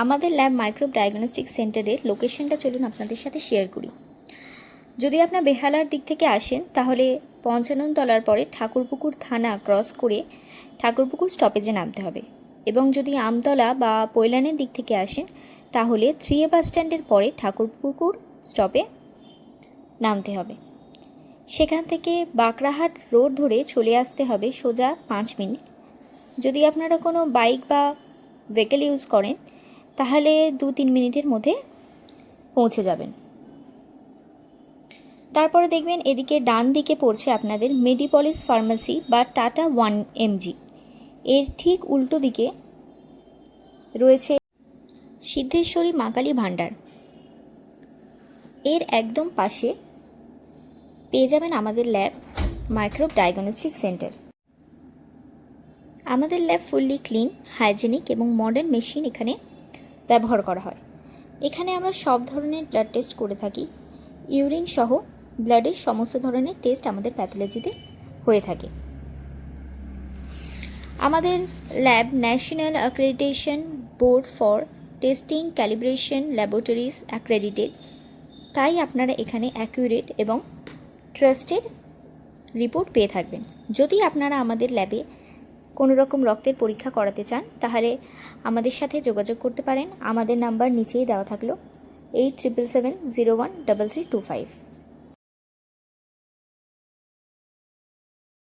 আমাদের lab microbe diagnostic সেন্টারের লোকেশনটা চলুন আপনাদের সাথে শেয়ার করি। যদি আপনার বেহালার দিক থেকে আসেন তাহলে ৫৫ তলার পরে ঠাকুরপুকুর থানা ক্রস করে ঠাকুরপুকুর স্টপেজে নামতে হবে, এবং যদি আমতলা বা পৈলানের দিক থেকে আসেন তাহলে 3A বাস স্ট্যান্ডের পরে ঠাকুরপুকুর স্টপে নামতে হবে। সেখান থেকে বাঁকড়াহাট রোড ধরে চলে আসতে হবে সোজা 5 মিনিট। যদি আপনারা কোনো বাইক বা ভেহিকেল ইউজ করেন তাহলে 2-3 মিনিটের মধ্যে পৌঁছে যাবেন। তারপরে দেখবেন এদিকে ডান দিকে পড়ছে আপনাদের মেডিপলিস ফার্মেসি বা টাটা 1mg। এর ঠিক উল্টো দিকে রয়েছে সিদ্ধেশ্বরী মা কালী ভাণ্ডার। এর একদম পাশে পেয়ে যাবেন আমাদের ল্যাব মাইক্রোব ডায়াগনস্টিক সেন্টার। আমাদের ল্যাব ফুললি ক্লিন, হাইজেনিক এবং মডার্ন মেশিন এখানে ব্যবহার করা হয়। এখানে আমরা সব ধরনের ব্লাড টেস্ট করে থাকি। ইউরিন সহ ব্লাডের সমস্ত ধরনের টেস্ট আমাদের প্যাথোলজিতে হয়ে থাকে। আমাদের lab national accreditation board for testing calibration laboratories accredited, তাই আপনারা এখানে অ্যাকুরেট এবং ট্রাস্টেড রিপোর্ট পেয়ে থাকবেন। যদি আপনারা আমাদের ল্যাবে কোনো রকম রক্তের পরীক্ষা করাতে চান তাহলে আমাদের সাথে যোগাযোগ করতে পারেন। আমাদের নাম্বার নিচেই দেওয়া থাকলো 8777013325।